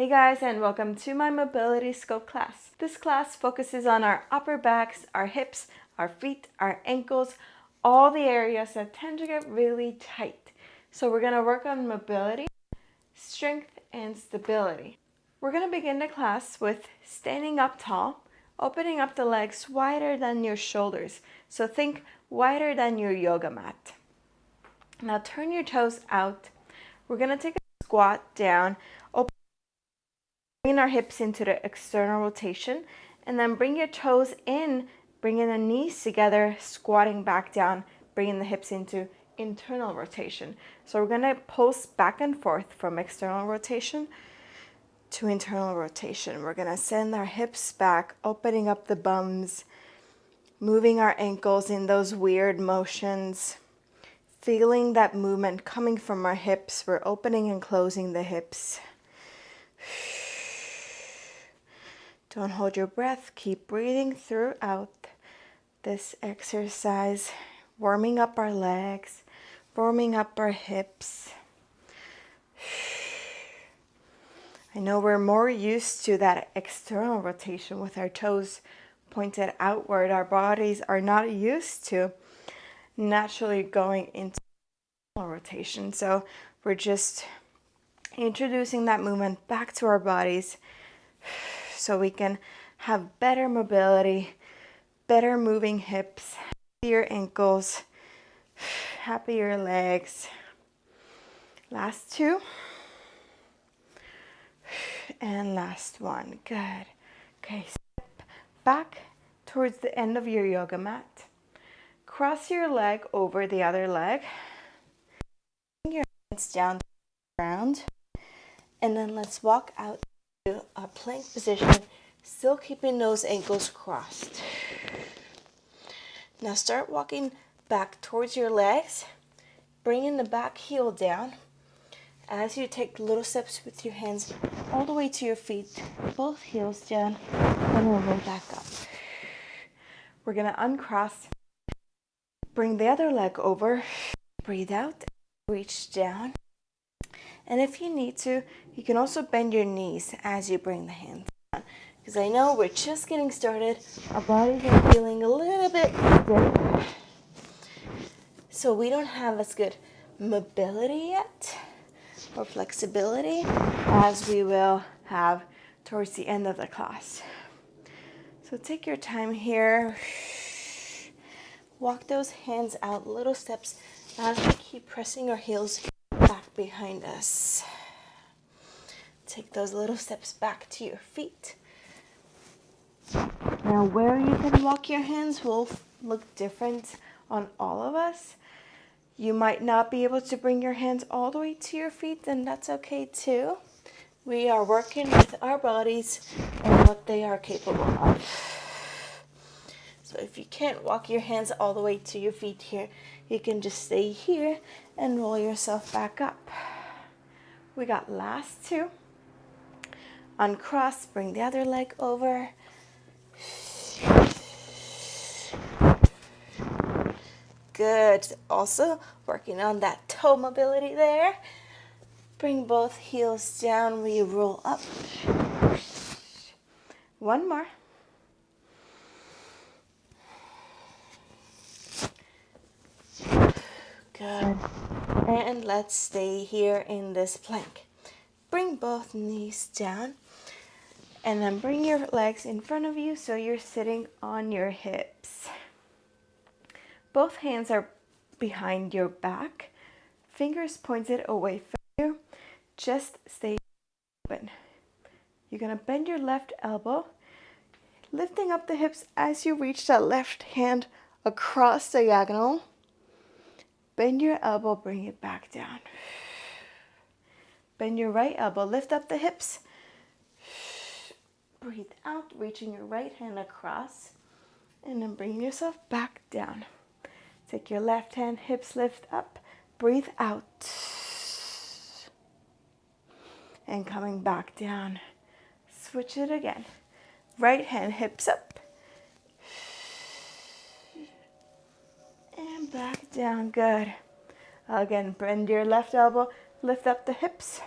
Hey guys, and welcome to my mobility sculpt class. This class focuses on our upper backs, our hips, our feet, our ankles, all the areas that tend to get really tight. So we're going to work on mobility, strength, and stability. We're going to begin the class with standing up tall, opening up the legs wider than your shoulders. So think wider than your yoga mat. Now turn your toes out. We're going to take a squat down, bring our hips into the external rotation, and then bring your toes in, bringing the knees together, squatting back down, bringing the hips into internal rotation. So we're going to pulse back and forth from external rotation to internal rotation. We're going to send our hips back, opening up the bums, moving our ankles in those weird motions, feeling that movement coming from our hips. We're opening and closing the hips. Don't hold your breath. Keep breathing throughout this exercise, warming up our legs, warming up our hips. I know we're more used to that external rotation with our toes pointed outward. Our bodies are not used to naturally going into rotation. So we're just introducing that movement back to our bodies so we can have better mobility, better moving hips, happier ankles, happier legs. Last two. And last one. Good. Okay, step back towards the end of your yoga mat. Cross your leg over the other leg. Bring your hands down to the ground. And then let's walk out to a plank position, still keeping those ankles crossed. Now start walking back towards your legs, bringing the back heel down. As you take little steps with your hands all the way to your feet, both heels down, and we'll roll back up. We're going to uncross, bring the other leg over, breathe out, reach down. And if you need to, you can also bend your knees as you bring the hands down. Because I know we're just getting started. Our bodies are feeling a little bit stiff. So we don't have as good mobility yet or flexibility as we will have towards the end of the class. So take your time here. Walk those hands out, little steps, as we keep pressing our heels back behind us. Take those little steps back to your feet. Now where you can walk your hands will look different on all of us. You might not be able to bring your hands all the way to your feet, and that's okay too. We are working with our bodies and what they are capable of. So if you can't walk your hands all the way to your feet here, you can just stay here and roll yourself back up. We got last two. Uncross, bring the other leg over. Good. Also working on that toe mobility there. Bring both heels down. We roll up. One more. Good. And let's stay here in this plank. Bring both knees down. And then bring your legs in front of you so you're sitting on your hips. Both hands are behind your back. Fingers pointed away from you. Just stay open. You're going to bend your left elbow, lifting up the hips as you reach that left hand across diagonal. Bend your elbow, bring it back down. Bend your right elbow, lift up the hips. Breathe out, reaching your right hand across, and then bring yourself back down. Take your left hand, hips lift up, breathe out. And coming back down. Switch it again. Right hand, hips up. And back down, good. Again, bend your left elbow, lift up the hips.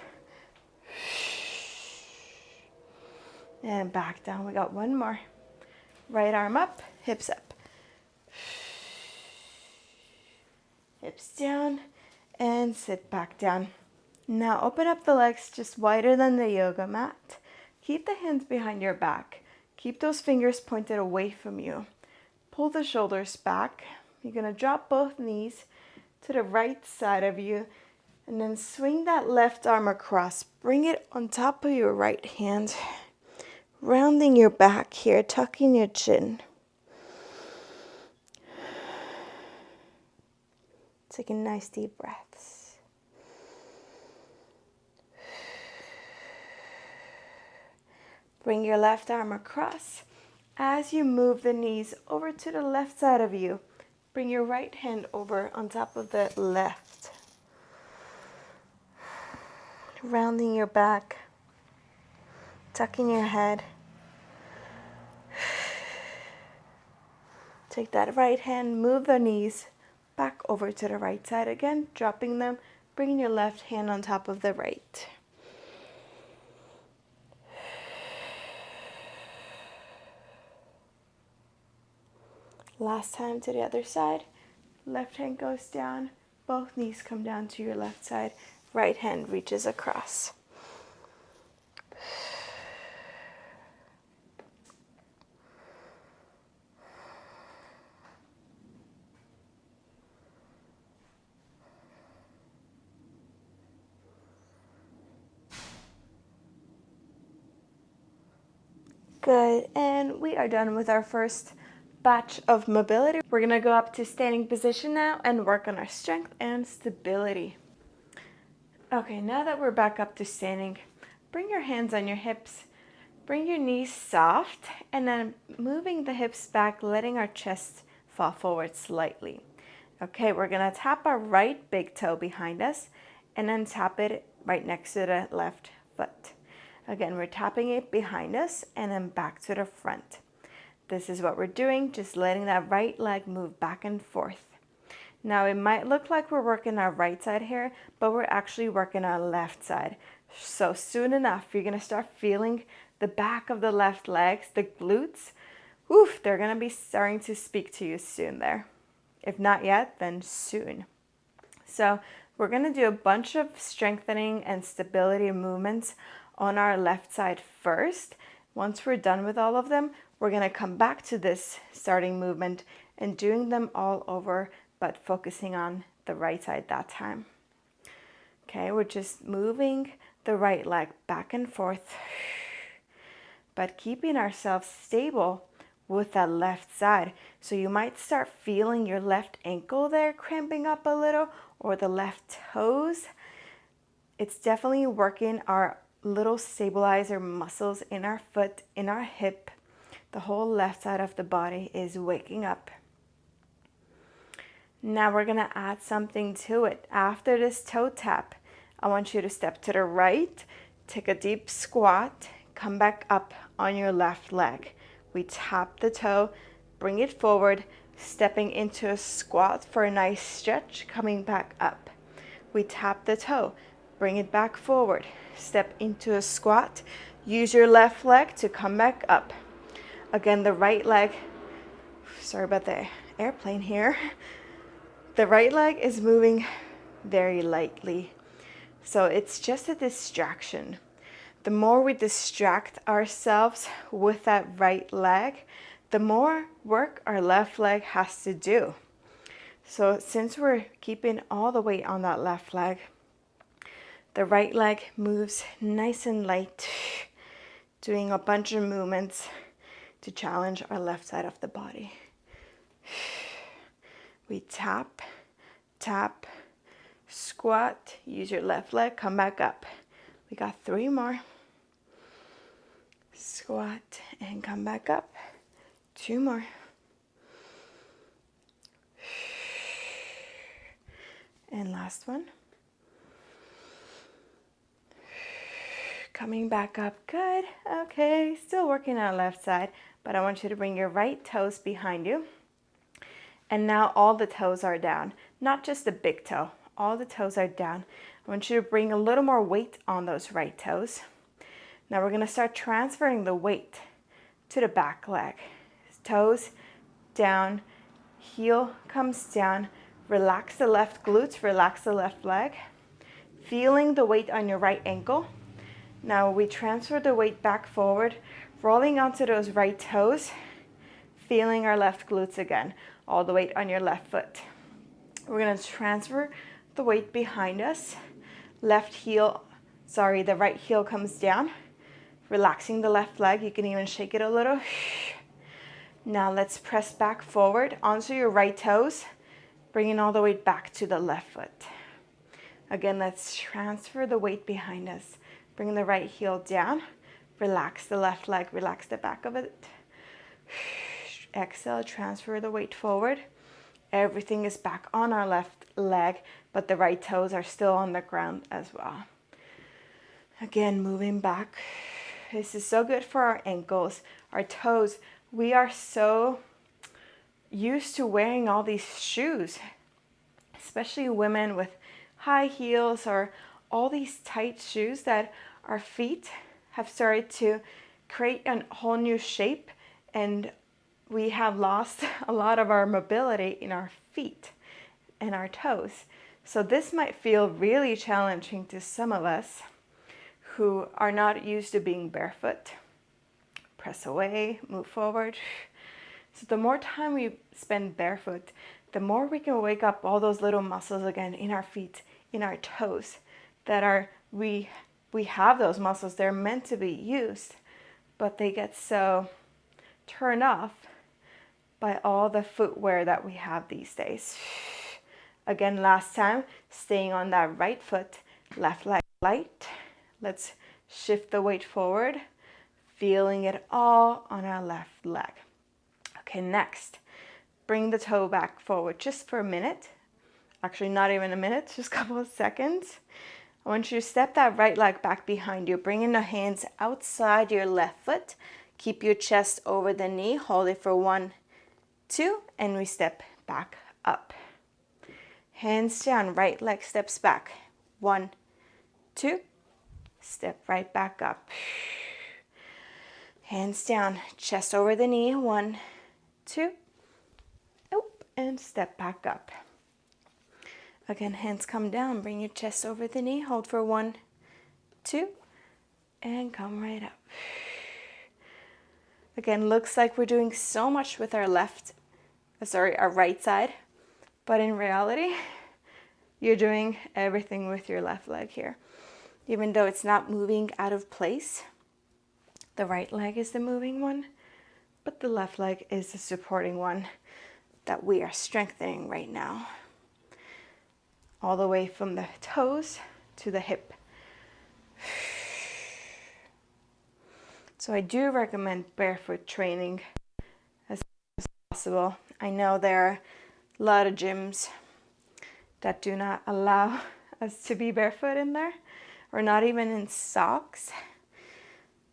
And back down. We got one more. Right arm up, hips up. Hips down and sit back down. Now open up the legs just wider than the yoga mat. Keep the hands behind your back. Keep those fingers pointed away from you. Pull the shoulders back. You're going to drop both knees to the right side of you and then swing that left arm across. Bring it on top of your right hand. Rounding your back here, tucking your chin. Taking nice deep breaths. Bring your left arm across. As you move the knees over to the left side of you, bring your right hand over on top of the left. Rounding your back, tucking your head. Take that right hand, move the knees back over to the right side again, dropping them, bringing your left hand on top of the right. Last time to the other side. Left hand goes down, both knees come down to your left side, right hand reaches across. Good, and we are done with our first batch of mobility. We're gonna go up to standing position now and work on our strength and stability. Okay, now that we're back up to standing, bring your hands on your hips, bring your knees soft, and then moving the hips back, letting our chest fall forward slightly. Okay, we're gonna tap our right big toe behind us and then tap it right next to the left foot. Again, we're tapping it behind us and then back to the front. This is what we're doing, just letting that right leg move back and forth. Now it might look like we're working our right side here, but we're actually working our left side. So soon enough, you're gonna start feeling the back of the left legs, the glutes. Oof, they're gonna be starting to speak to you soon there. If not yet, then soon. So we're gonna do a bunch of strengthening and stability movements on our left side first. Once we're done with all of them, we're gonna come back to this starting movement and doing them all over, but focusing on the right side that time. Okay, we're just moving the right leg back and forth, but keeping ourselves stable with that left side. So you might start feeling your left ankle there cramping up a little, or the left toes. It's definitely working our little stabilizer muscles in our foot, in our hip. The whole left side of the body is waking up. Now we're gonna add something to it. After this toe tap, I want you to step to the right, take a deep squat, come back up on your left leg. We tap the toe, bring it forward, stepping into a squat for a nice stretch, coming back up. We tap the toe, bring it back forward, step into a squat, use your left leg to come back up. Again, the right leg, sorry about the airplane here. The right leg is moving very lightly. So it's just a distraction. The more we distract ourselves with that right leg, the more work our left leg has to do. So since we're keeping all the weight on that left leg, the right leg moves nice and light, doing a bunch of movements to challenge our left side of the body. We tap, tap, squat, use your left leg, come back up. We got 3 more. Squat and come back up. 2 more. And last one. Coming back up, good. Okay, still working on left side, but I want you to bring your right toes behind you. And now all the toes are down, not just the big toe. All the toes are down. I want you to bring a little more weight on those right toes. Now we're gonna start transferring the weight to the back leg. Toes down, heel comes down, relax the left glutes, relax the left leg. Feeling the weight on your right ankle. Now we transfer the weight back forward, rolling onto those right toes, feeling our left glutes again, all the weight on your left foot. We're gonna transfer the weight behind us. The right heel comes down, relaxing the left leg. You can even shake it a little. Now let's press back forward onto your right toes, bringing all the weight back to the left foot. Again, let's transfer the weight behind us. Bring the right heel down, relax the left leg, relax the back of it. Exhale, transfer the weight forward. Everything is back on our left leg, but the right toes are still on the ground as well. Again, moving back. This is so good for our ankles, our toes. We are so used to wearing all these shoes, especially women with high heels or all these tight shoes that our feet have started to create a whole new shape, and we have lost a lot of our mobility in our feet and our toes. So this might feel really challenging to some of us who are not used to being barefoot. Press away, move forward. So the more time we spend barefoot, the more we can wake up all those little muscles again in our feet, in our toes, that we have those muscles. They're meant to be used, but they get so turned off by all the footwear that we have these days. Again, last time, staying on that right foot, left leg light. Let's shift the weight forward, feeling it all on our left leg. Okay, next, bring the toe back forward just for a minute. Actually, not even a minute, just a couple of seconds. I want you to step that right leg back behind you, bringing the hands outside your left foot. Keep your chest over the knee, hold it for 1, 2, and we step back up. Hands down, right leg steps back. 1, 2, step right back up. Hands down, chest over the knee. 1, 2, and step back up. Again, hands come down, bring your chest over the knee, hold for 1, 2, and come right up. Again, looks like we're doing so much with our our right side, but in reality, you're doing everything with your left leg here. Even though it's not moving out of place, the right leg is the moving one, but the left leg is the supporting one that we are strengthening right now. All the way from the toes to the hip. So I do recommend barefoot training as much as possible. I know there are a lot of gyms that do not allow us to be barefoot in there, or not even in socks.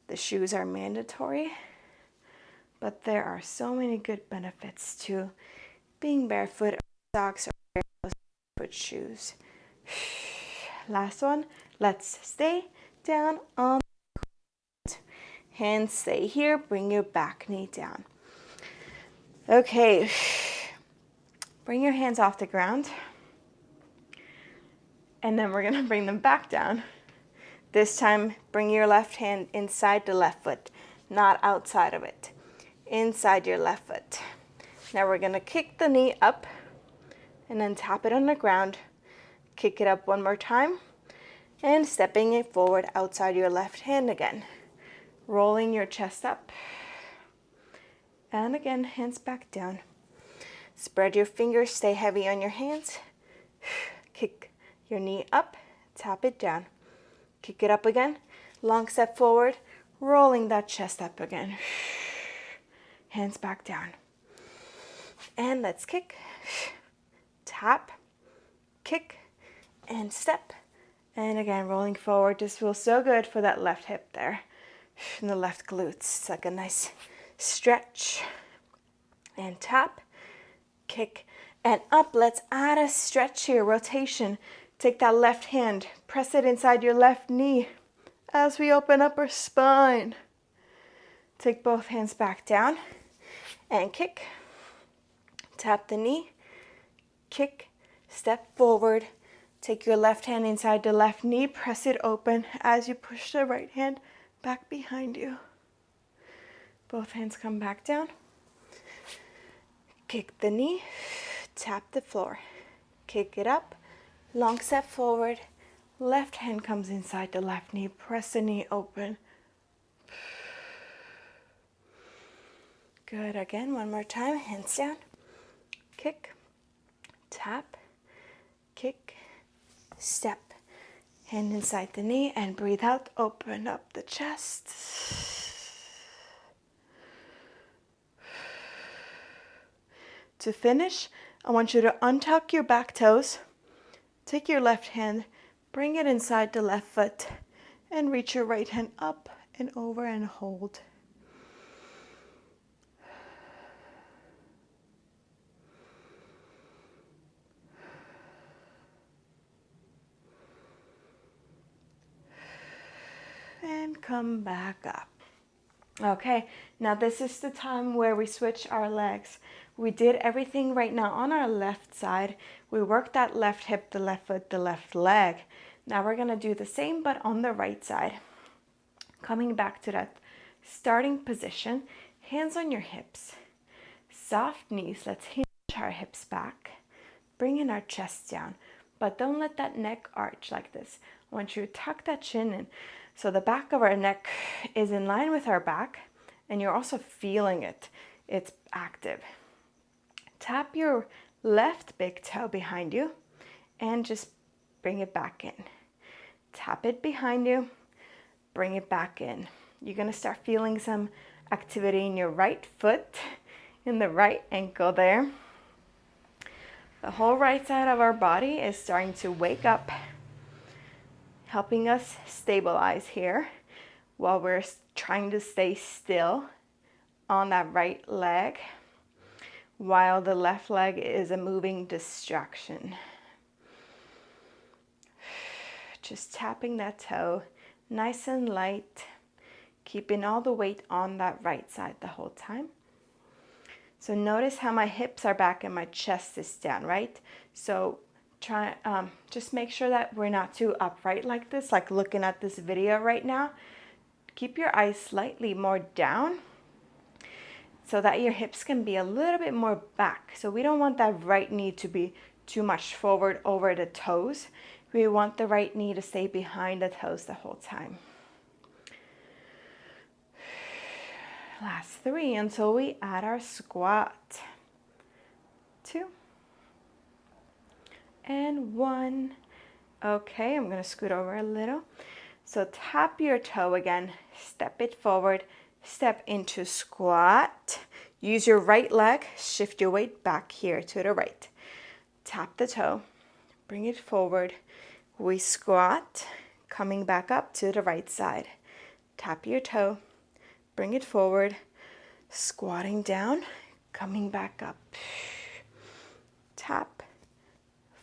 The shoes are mandatory, but there are so many good benefits to being barefoot, or socks, or barefoot shoes. Last one, let's stay down on the ground. Hands stay here, bring your back knee down. Okay, bring your hands off the ground, and then we're gonna bring them back down. This time, bring your left hand inside the left foot, not outside of it. Inside your left foot. Now we're gonna kick the knee up and then tap it on the ground. Kick it up one more time and stepping it forward outside your left hand again. Rolling your chest up. And again, hands back down. Spread your fingers, stay heavy on your hands. Kick your knee up, tap it down. Kick it up again, long step forward, rolling that chest up again. Hands back down. And let's kick, tap, kick, and step. And again, rolling forward. This feels so good for that left hip there and the left glutes. It's like a nice stretch. And tap, kick, and up. Let's add a stretch here, rotation. Take that left hand, press it inside your left knee. as we open up our spine. Take both hands back down and kick. Tap the knee, kick, step forward. Take your left hand inside the left knee, press it open as you push the right hand back behind you. Both hands come back down. Kick the knee, tap the floor. Kick it up, long step forward. Left hand comes inside the left knee, press the knee open. Good, again, one more time, hands down. Kick, tap, kick, step. Hand inside the knee and breathe out, open up the chest. To finish, I want you to untuck your back toes, take your left hand, bring it inside the left foot, and reach your right hand up and over and hold. And come back up. Okay, now this is the time where we switch our legs. We did everything right now on our left side. We worked that left hip, the left foot, the left leg. Now we're gonna do the same but on the right side. Coming back to that starting position, hands on your hips. Soft knees, let's hinge our hips back. Bring in our chest down, but don't let that neck arch like this. I want you to tuck that chin in. So the back of our neck is in line with our back, and you're also feeling it. It's active. Tap your left big toe behind you and just bring it back in. Tap it behind you, bring it back in. You're gonna start feeling some activity in your right foot, in the right ankle there. The whole right side of our body is starting to wake up, helping us stabilize here while we're trying to stay still on that right leg while the left leg is a moving distraction. Just tapping that toe nice and light, keeping all the weight on that right side the whole time. So notice how my hips are back and my chest is down, right? So just make sure that we're not too upright like this, like looking at this video right now. Keep your eyes slightly more down so that your hips can be a little bit more back. So we don't want that right knee to be too much forward over the toes. We want the right knee to stay behind the toes the whole time. Last 3 until we add our squat. 2. And 1. Okay, I'm gonna scoot over a little. So tap your toe again, step it forward, step into squat. Use your right leg, shift your weight back here to the right. Tap the toe, bring it forward. We squat, coming back up to the right side. Tap your toe, bring it forward, squatting down, coming back up. Tap,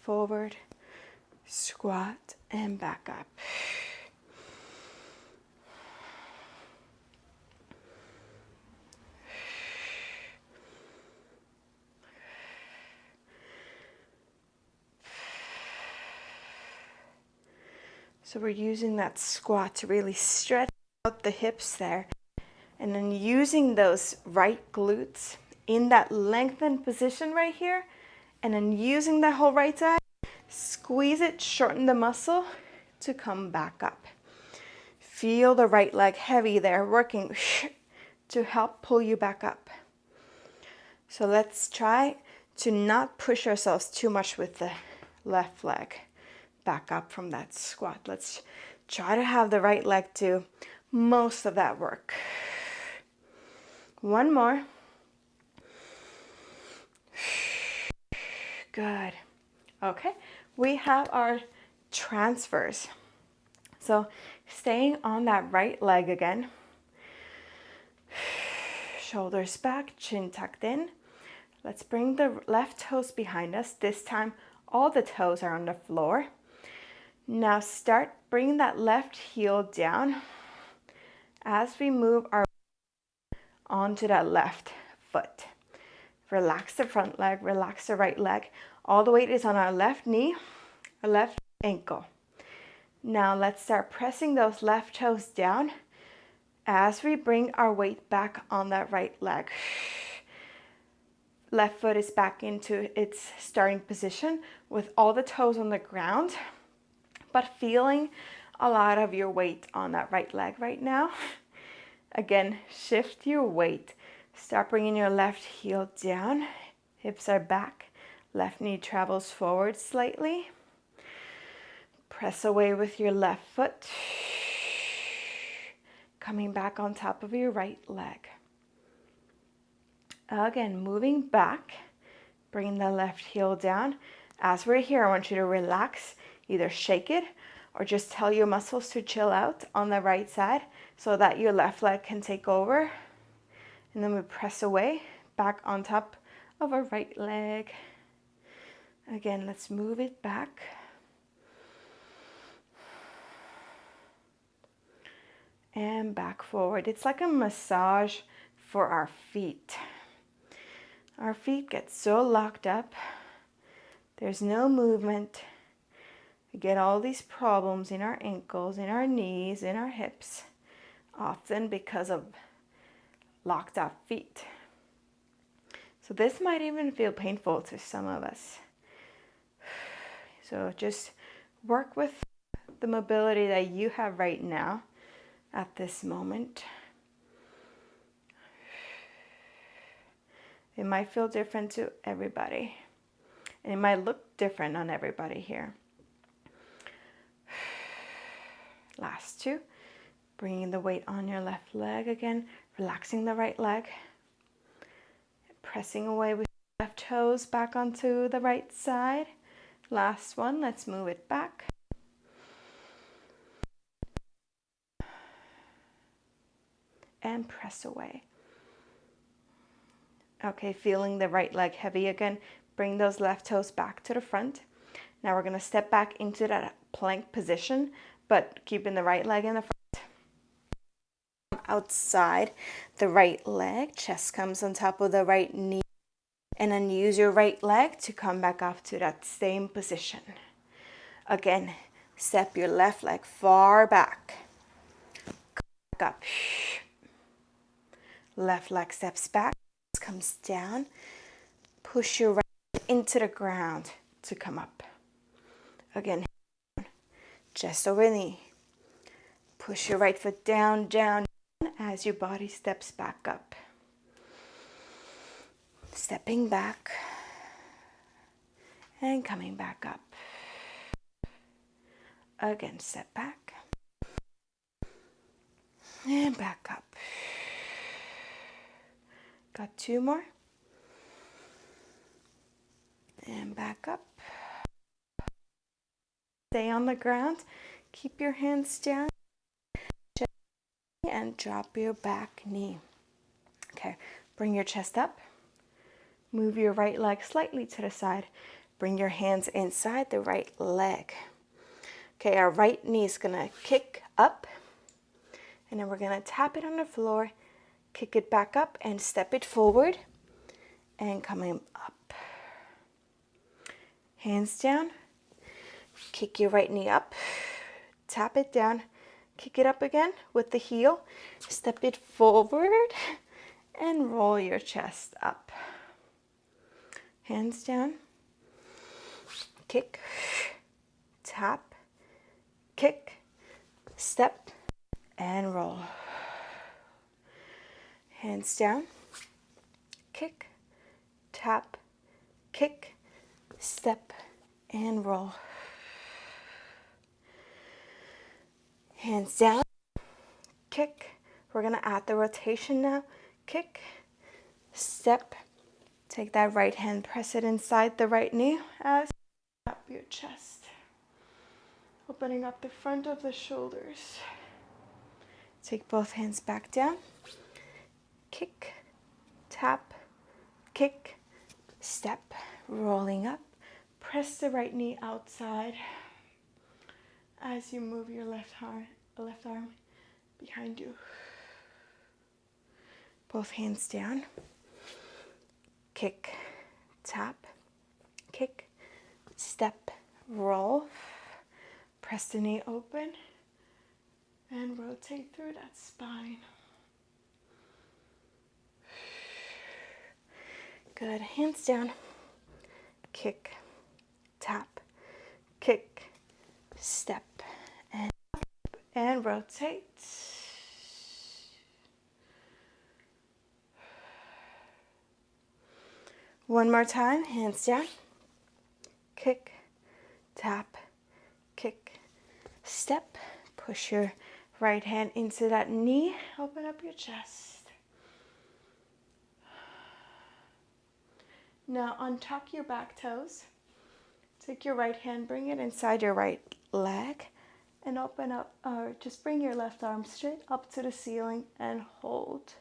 forward, squat, and back up. So we're using that squat to really stretch out the hips there. And then using those right glutes in that lengthened position right here. And then using that whole right side, squeeze it, shorten the muscle to come back up. Feel the right leg heavy there, working to help pull you back up. So let's try to not push ourselves too much with the left leg. Back up from that squat. Let's try to have the right leg do most of that work. 1 more. Good. Okay, we have our transfers. So staying on that right leg again. Shoulders back, chin tucked in. Let's bring the left toes behind us. This time, all the toes are on the floor. Now start bringing that left heel down as we move our onto that left foot. Relax the front leg, relax the right leg. All the weight is on our left knee, our left ankle. Now let's start pressing those left toes down as we bring our weight back on that right leg. Left foot is back into its starting position with all the toes on the ground, but feeling a lot of your weight on that right leg right now. Again, shift your weight. Start bringing your left heel down. Hips are back. Left knee travels forward slightly. Press away with your left foot. Coming back on top of your right leg. Again, moving back. Bringing the left heel down. As we're here, I want you to relax. Either shake it or just tell your muscles to chill out on the right side so that your left leg can take over. And then we press away, back on top of our right leg. Again, let's move it back. And back forward. It's like a massage for our feet. Our feet get so locked up. There's no movement. We get all these problems in our ankles, in our knees, in our hips, often because of locked up feet. So this might even feel painful to some of us. So just work with the mobility that you have right now at this moment. It might feel different to everybody, and it might look different on everybody here. Last two. Bringing the weight on your left leg again, relaxing the right leg. Pressing away with left toes back onto the right side. Last one, let's move it back. And press away. Okay, feeling the right leg heavy again. Bring those left toes back to the front. Now we're gonna step back into that plank position, but keeping the right leg in the front. Outside the right leg, chest comes on top of the right knee, and then use your right leg to come back up to that same position. Again, step your left leg far back. Come back up. Left leg steps back, comes down. Push your right leg into the ground to come up. Again, chest over knee. Push your right foot down, down, as your body steps back up. Stepping back and coming back up. Again, step back and back up. Got two more. And back up. Stay on the ground. Keep your hands down. And drop your back knee. Okay, bring your chest up. Move your right leg slightly to the side. Bring your hands inside the right leg. Okay, our right knee is gonna kick up, and then we're gonna tap it on the floor, kick it back up, and step it forward, and coming up. Hands down. Kick your right knee up. Tap it down. Kick it up again with the heel. Step it forward and roll your chest up. Hands down. Kick, tap, kick, step, and roll. Hands down. Kick, tap, kick, step, and roll. Hands down, kick. We're gonna add the rotation now. Kick, step. Take that right hand, press it inside the right knee as you up your chest. Opening up the front of the shoulders. Take both hands back down. Kick, tap, kick, step. Rolling up. Press the right knee outside. as you move your left arm behind you. Both hands down. Kick, tap, kick, step, roll. Press the knee open and rotate through that spine. Good. Hands down. Kick, tap, kick, step, and rotate. One more time. Hands down. Kick, tap, kick, step. Push your right hand into that knee. Open up your chest. Now untuck your back toes. Take your right hand, bring it inside your right leg, and open up, or just bring your left arm straight up to the ceiling and hold.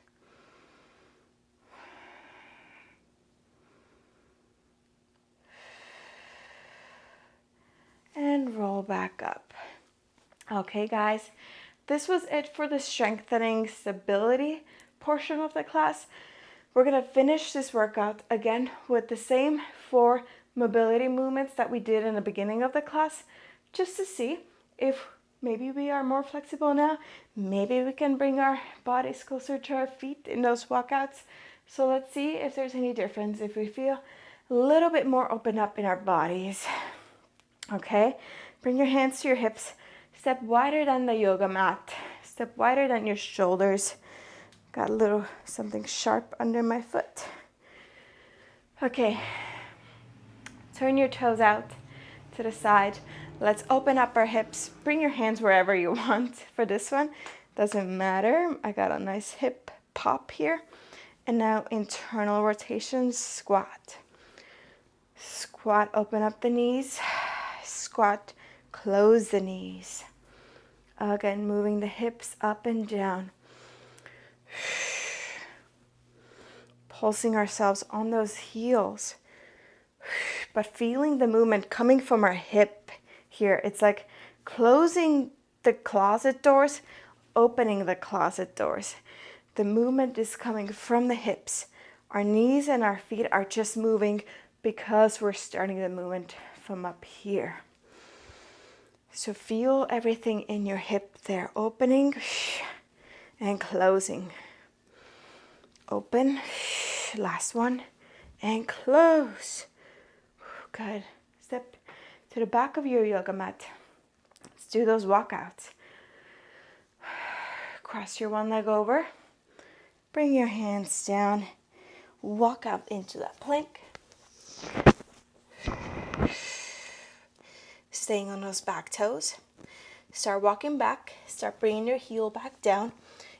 And roll back up. Okay, guys, this was it for the strengthening stability portion of the class. We're gonna finish this workout again with the same 4 mobility movements that we did in the beginning of the class, just to see if maybe we are more flexible now. Maybe we can bring our bodies closer to our feet in those walkouts. So let's see if there's any difference, if we feel a little bit more open up in our bodies. Okay, bring your hands to your hips. Step wider than the yoga mat. Step wider than your shoulders. Got a little something sharp under my foot. Okay, turn your toes out to the side. Let's open up our hips. Bring your hands wherever you want for this one. Doesn't matter. I got a nice hip pop here. And now internal rotation, squat. Squat, open up the knees. Squat, close the knees. Again, moving the hips up and down. Pulsing ourselves on those heels. But feeling the movement coming from our hip here. It's like closing the closet doors, opening the closet doors. The movement is coming from the hips. Our knees and our feet are just moving because we're starting the movement from up here. So feel everything in your hip there, opening and closing. Open, last one, and close. Good. Step to the back of your yoga mat. Let's do those walkouts. Cross your one leg over. Bring your hands down. Walk out into that plank. Staying on those back toes. Start walking back. Start bringing your heel back down.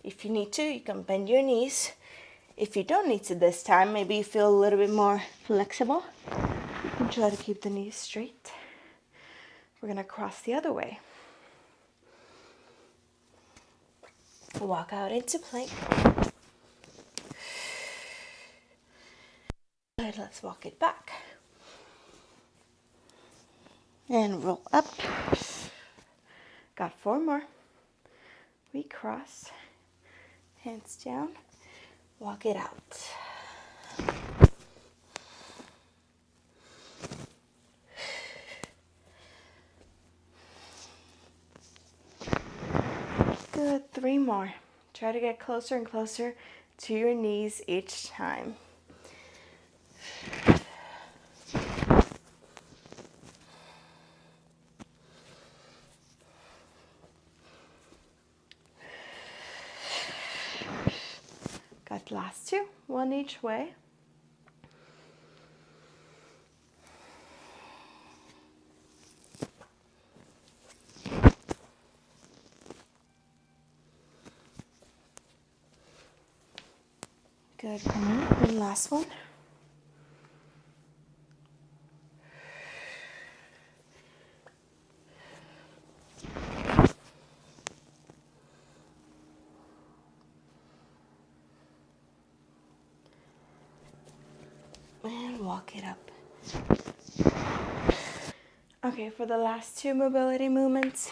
If you need to, you can bend your knees. If you don't need to this time, maybe you feel a little bit more flexible, you can try to keep the knees straight. We're going to cross the other way. Walk out into plank. Good, let's walk it back. And roll up. Got 4 more. We cross. Hands down. Walk it out. Good, 3 more. Try to get closer and closer to your knees each time. Got the last 2, 1 each way. Good, come on, and last one. And walk it up. Okay, for the last 2 mobility movements,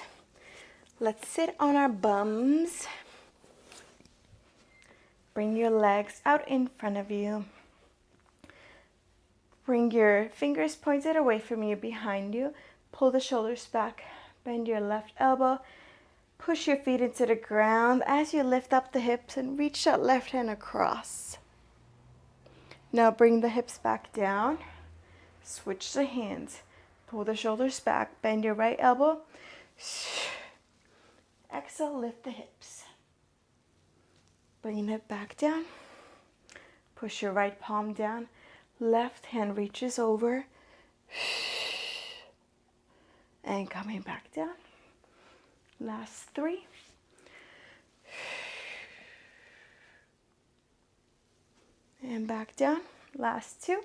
Let's sit on our bums. Bring your legs out in front of you. Bring your fingers pointed away from you, behind you. Pull the shoulders back. Bend your left elbow. Push your feet into the ground as you lift up the hips and reach that left hand across. Now bring the hips back down. Switch the hands. Pull the shoulders back. Bend your right elbow. Exhale, lift the hips. Bring it back down. Push your right palm down. Left hand reaches over. And coming back down. Last 3. And back down. Last 2.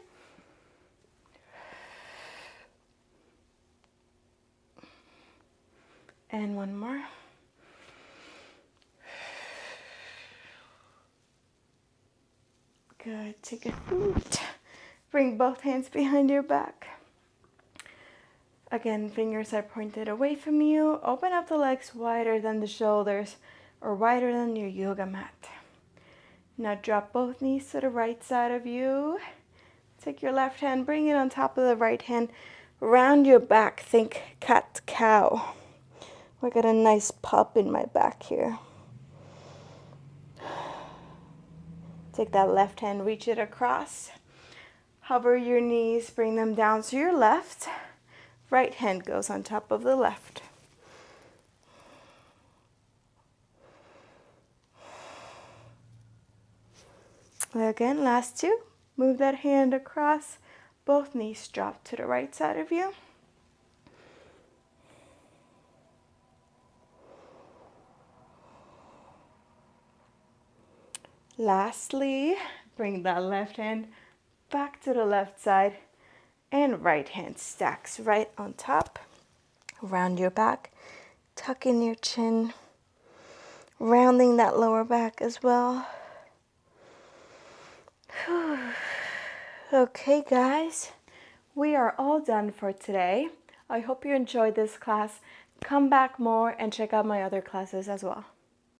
And one more. Good. Take a seat. Bring both hands behind your back. Again, fingers are pointed away from you. Open up the legs wider than the shoulders or wider than your yoga mat. Now drop both knees to the right side of you. Take your left hand, bring it on top of the right hand. Round your back, think cat-cow. I got a nice pop in my back here. Take that left hand, reach it across. Hover your knees, bring them down to your left. Right hand goes on top of the left. Again, last 2. Move that hand across. Both knees drop to the right side of you. Lastly, bring that left hand back to the left side. And right hand stacks right on top. Round your back. Tuck in your chin. Rounding that lower back as well. Okay, guys. We are all done for today. I hope you enjoyed this class. Come back more and check out my other classes as well.